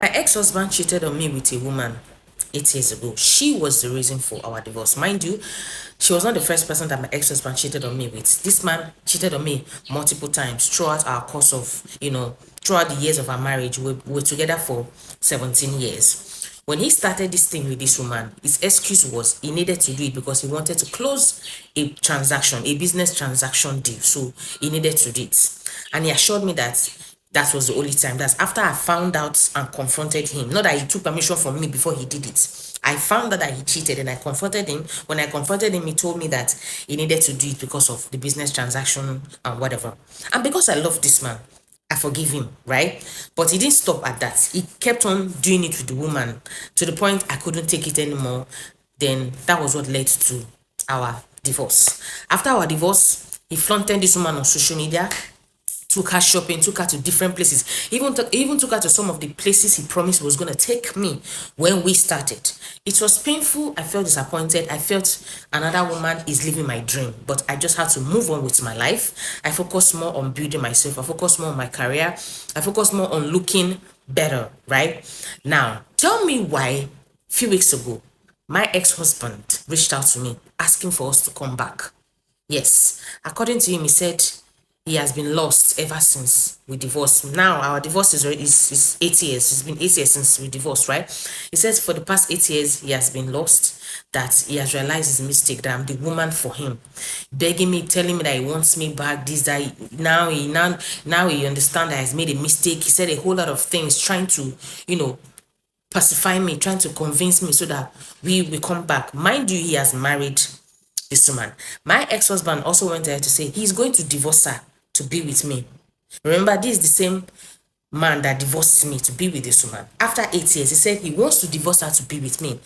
My ex-husband cheated on me with a woman 8 years ago. She was the reason for our divorce. Mind you, she was not the first person that my ex-husband cheated on me with. This man cheated on me multiple times throughout our course of, throughout the years of our marriage. We were together for 17 years. When he started this thing with this woman, his excuse was he needed to do it because he wanted to close a transaction, a business transaction deal. So he needed to do it. And he assured me that that was the only time. That's after I found out and confronted him. Not that he took permission from me before he did it. I found out that he cheated and I confronted him. When I confronted him, he told me that he needed to do it because of the business transaction and whatever. And because I love this man, I forgive him, right? But he didn't stop at that. He kept on doing it with the woman to the point I couldn't take it anymore. Then that was what led to our divorce. After our divorce, he flaunted this woman on social media, took her shopping, took her to different places, even took her to some of the places he promised he was going to take me when we started. It was painful. I felt disappointed. I felt another woman is living my dream, but I just had to move on with my life. I focused more on building myself. I focused more on my career. I focused more on looking better, right? Now, tell me why, few weeks ago, my ex-husband reached out to me asking for us to come back. Yes, according to him, he said he has been lost ever since we divorced. Now our divorce is 8 years. It's been 8 years since we divorced, right? He says for the past 8 years he has been lost, that he has realized his mistake, that I'm the woman for him, begging me, telling me that he wants me back, this, that. Now he understands that he's made a mistake. He said a whole lot of things, trying to, pacify me, trying to convince me so that we will come back. Mind you, he has married this woman. My ex-husband also went there to say he's going to divorce her to be with me. Remember, this is the same man that divorced me to be with this woman. After 8 years, he said he wants to divorce her to be with me.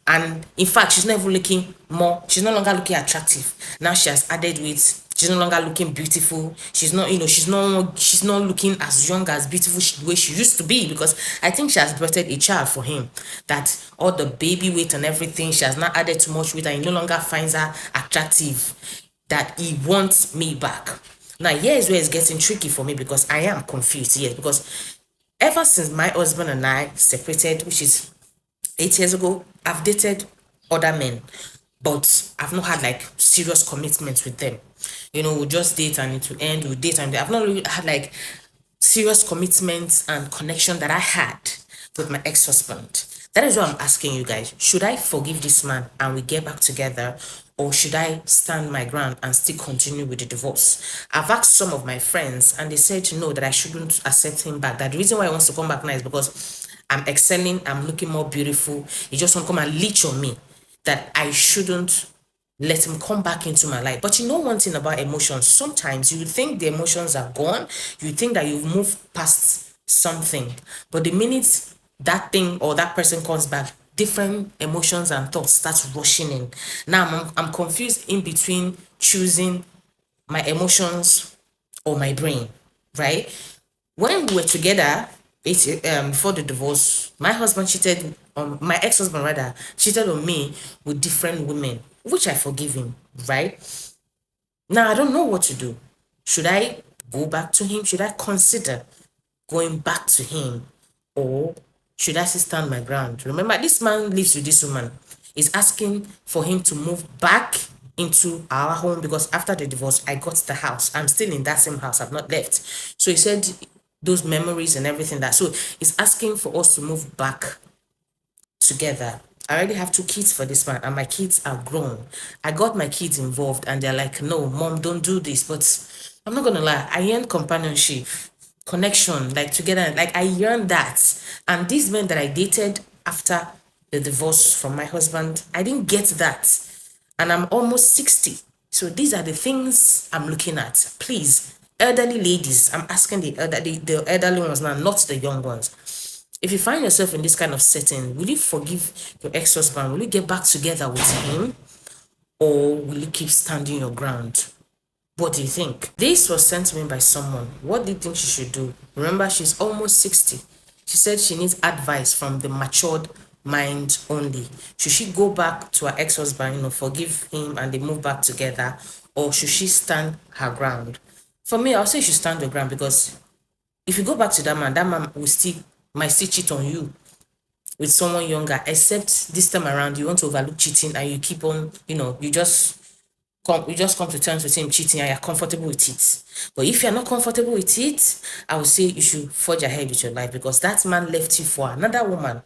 And in fact, she's not even looking more, she's no longer looking attractive. Now she has added weight. She's no longer looking beautiful. She's not, she's not looking as young, as beautiful the way she used to be, because I think she has birthed a child for him. That all the baby weight and everything, she has not added too much weight and he no longer finds her attractive. That he wants me back. Now, here is where it's getting tricky for me because I am confused. Yes, because ever since my husband and I separated, which is 8 years ago, I've dated other men, but I've not had like serious commitments with them. We'll just date and it will end, we'll date and I've not really had like serious commitments and connection that I had with my ex-husband. That is what I'm asking you guys. Should I forgive this man and we get back together, or should I stand my ground and still continue with the divorce? I've asked some of my friends and they said no, that I shouldn't accept him back. That the reason why he wants to come back now is because I'm excelling, I'm looking more beautiful. He just want to come and leech on me. That I shouldn't let him come back into my life. But you know one thing about emotions, sometimes you think the emotions are gone, you think that you've moved past something, but the minute that thing or that person comes back, different emotions and thoughts start rushing in. Now I'm confused in between choosing my emotions or my brain, right? When we were together, before the divorce, my husband cheated on my ex-husband, rather cheated on me with different women, which I forgive him, right? Now I don't know what to do. Should I go back to him? Should I consider going back to him, or should I still stand my ground? Remember, this man lives with this woman. He's asking for him to move back into our home because after the divorce, I got the house. I'm still in that same house. I've not left. So he said those memories and everything that. So he's asking for us to move back together. I already have 2 kids for this man, and my kids are grown. I got my kids involved, and they're like, no, mom, don't do this. But I'm not gonna lie, I yearn companionship, connection, like together, like I yearn that. And these men that I dated after the divorce from my husband, I didn't get that. And I'm almost 60. So these are the things I'm looking at. Please, elderly ladies, I'm asking the elderly ones now, not the young ones. If you find yourself in this kind of setting, will you forgive your ex-husband? Will you get back together with him? Or will you keep standing your ground? What do you think? This was sent to me by someone. What do you think she should do? Remember, she's almost 60. She said she needs advice from the matured mind only. Should she go back to her ex-husband, forgive him and they move back together? Or should she stand her ground? For me, I'll say she should stand her ground, because if you go back to that man will still might still cheat on you with someone younger, except this time around you want to overlook cheating and you keep on, you just come to terms with him cheating and you're comfortable with it. But if you're not comfortable with it, I would say you should forge ahead with your life, because that man left you for another woman.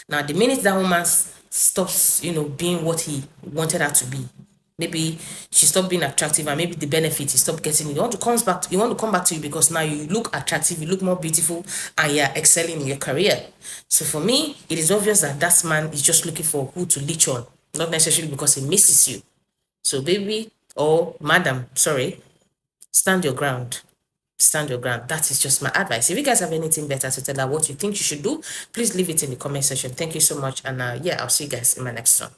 Now, the minute that woman stops, being what he wanted her to be, maybe she stopped being attractive, and maybe the benefit he stopped getting, you want to come back to you because now you look attractive, you look more beautiful, and you're excelling in your career. So for me, it is obvious that that man is just looking for who to leech on, not necessarily because he misses you. So baby, or madam, sorry, stand your ground. Stand your ground. That is just my advice. If you guys have anything better to tell her what you think you should do, please leave it in the comment section. Thank you so much. And yeah, I'll see you guys in my next one.